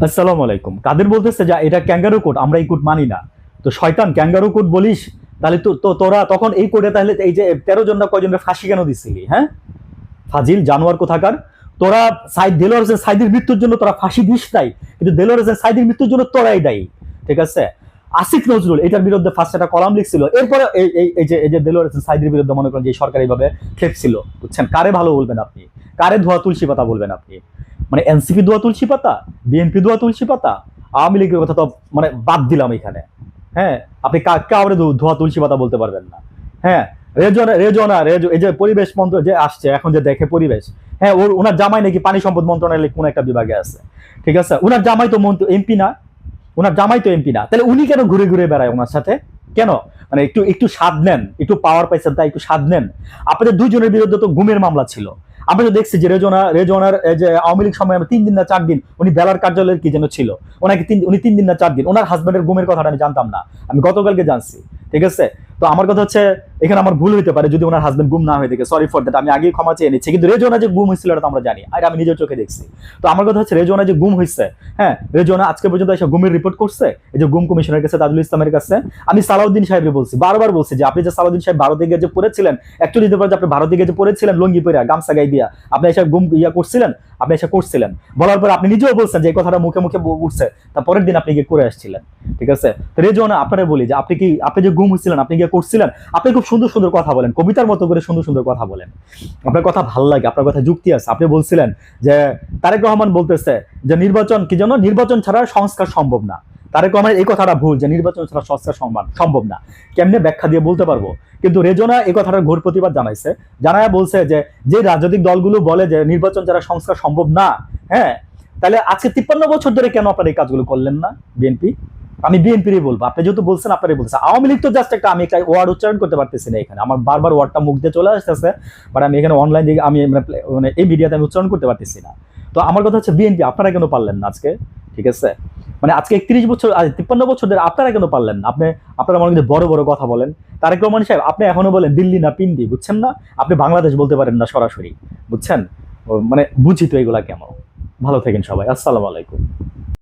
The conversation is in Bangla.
আসসালামু আলাইকুম। কাদের বলতেছে যে এটা ক্যাঙ্গারু কোড, আমরা এই কোড মানি না। তো শয়তান, ক্যাঙ্গারু কোড বলিস, তাহলে তো তো তোরা তখন এই কোডে তাহলে এই যে 13 জন না কয়জনের ফাঁসি কেন দিছিলি? হ্যাঁ, ফাজিল জানোয়ার কোথাকার। তোরা দেলোয়ার হোসেন সাইদির মৃত্যুর জন্য তোরা ফাঁসি দিস নাই, কিন্তু দেলোয়ার হোসেন সাইদির মৃত্যুর জন্য তোরাই দায়ী। ঠিক আছে? আসিফ নজরুল এটার বিরুদ্ধে ফার্স্ট একটা কলাম লিখছিল, এরপরে এই যে দেলোয়ার হোসেন সাইদির বিরুদ্ধে মনে করেন যে সরকারি ভাবে খেপছিল। বুঝছেন? কারে ভালো বলবেন আপনি? কারে ধোয়া তুলসী পাতা বলবেন আপনি? মানে এনসিপি ধোয়া তুলসী পাতা, বিএনপি ধোয়া তুলসী পাতা, আওয়ামী লীগের কথা তো মানে বাদ দিলাম এখানে। হ্যাঁ, আপনি কাউরে ধোয়া তুলসী পাতা বলতে পারবেন না। হ্যাঁ, এই যে পরিবেশ মন্ত্র যে আসছে এখন, যে দেখে পরিবেশ, হ্যাঁ, ওনার জামাই নাকি পানি সম্পদ মন্ত্রণালয়ে কোন একটা বিভাগে আছে। ঠিক আছে? ওনার জামাই তো এমপি না, তাহলে উনি কেন ঘুরে ঘুরে বেড়ায় ওনার সাথে? কেন? মানে একটু একটু স্বাদ নেন, একটু পাওয়ার পাইছেন তাই একটু স্বাদ নেন। আপনাদের দুইজনের বিরুদ্ধে তো গুমের মামলা ছিল। আমরা তো দেখছি যে রেজনার যে আওয়ামী লীগ সময় 3 দিন না 4 দিন উনি বেলার কার্যালয়ের কি যেন ছিল, উনি 3 দিন না 4 দিন, ওনার হাজবেন্ডের গুমের কথাটা আমি জানতাম না, আমি গতকালকে জানছি। ঠিক আছে? তো আমার কথা হচ্ছে, এখানে আমার ভুল হইতে পারে যদি ওনার হাজবেন্ড গুম না হয়ে থাকে, সরি ফর দ্যাট, আমি আগেই ক্ষমা চেয়ে নিচ্ছি। কিন্তু রেজনা যে গুম হয়েছিল এটা তো আমরা জানি, আর আমি নিজের চোখে দেখছি। তো আমার কথা হচ্ছে, রেজনা যে গুম হয়েছে, হ্যাঁ, রেজনা আজকে পর্যন্ত এসে গুমের রিপোর্ট করছে এই যে গুম কমিশনের কাছে, তাজুল ইসলামের কাছে। আমি সালাউদ্দিন সাহেবকে বলছি, বারবার বলছি যে আপনি যে সালাউদ্দিন সাহেব ভারতে গিয়ে যে পড়েছিলেন, অ্যাকচুয়ালি দিতে পারে যে আপনি ভারতে গিয়ে যে পড়েছিলেন লঙ্গি পরে গামছা গাই দিয়া, আপনি এসে গুম করছিলেন, আপনি এসে করছিলেন। বলার পর আপনি নিজেও বলছেন যে এই কথাটা মুখে মুখে উঠছে, তার পরের দিন আপনি গিয়ে করে আসছিলেন। ঠিক আছে? তো রেজনা আপনারা বলি যে আপনি যে গুম হয়েছিলেন, আপনি গিয়ে করছিলেন, আপনি খুব সুন্দর সুন্দর কথা বলেন, কবিতার মতো করে সুন্দর সুন্দর কথা বলেন, আপনার কথা ভাল লাগে, আপনার কথা যুক্তি আছে। আপনি বলছিলেন যে তারেক রহমান বলতেছে যে নির্বাচন কি যেন, নির্বাচন ছাড়া সংস্কার সম্ভব না। তারেক রহমানের এই কথাটা ভুল, যে নির্বাচন ছাড়া সংস্কার সম্ভব না। কেমনে ব্যাখ্যা দিয়ে বলতে পারবো? কিন্তু রেজনা এই কথাটার ঘোর প্রতিবাদ জানাইছে, জানায়া বলছে যে যে রাজনৈতিক দলগুলো বলে যে নির্বাচন ছাড়া সংস্কার সম্ভব না, হ্যাঁ, তাহলে আজকে 53 বছর ধরে কেন আপনারা এই কাজগুলো করলেন না? বিএনপি, আমি বিএনপিরই বলবো, আপনি যেহেতু বলছেন আপনারই বলছেন। আওয়ামী লীগ তো জাস্ট একটা, আমি একটা ওয়ার্ড উচ্চারণ করতে পারতেছি না এখানে, আমার বারবার ওয়ার্ডটা মুখ দিয়ে চলে আসতেছে, বাট আমি এখানে অনলাইন দিকে আমি মানে এই মিডিয়াতে আমি উচ্চারণ করতে পারতেছি না। তো আমার কথা হচ্ছে বিএনপি, আপনারা কেন পারলেন না আজকে? ঠিক আছে? মানে আজকে 31 বছর, 53 বছর ধরে আপনারা কেন পারলেন না? আপনারা মনে কিন্তু বড় বড় কথা বলেন। তারেক রহমান সাহেব, আপনি এখনো বলেন দিল্লি না পিন্ডি, বুঝছেন না? আপনি বাংলাদেশ বলতে পারেন না সরাসরি, বুঝছেন? মানে বুঝি তো এগুলা কেমন। ভালো থাকেন সবাই, আসসালামু আলাইকুম।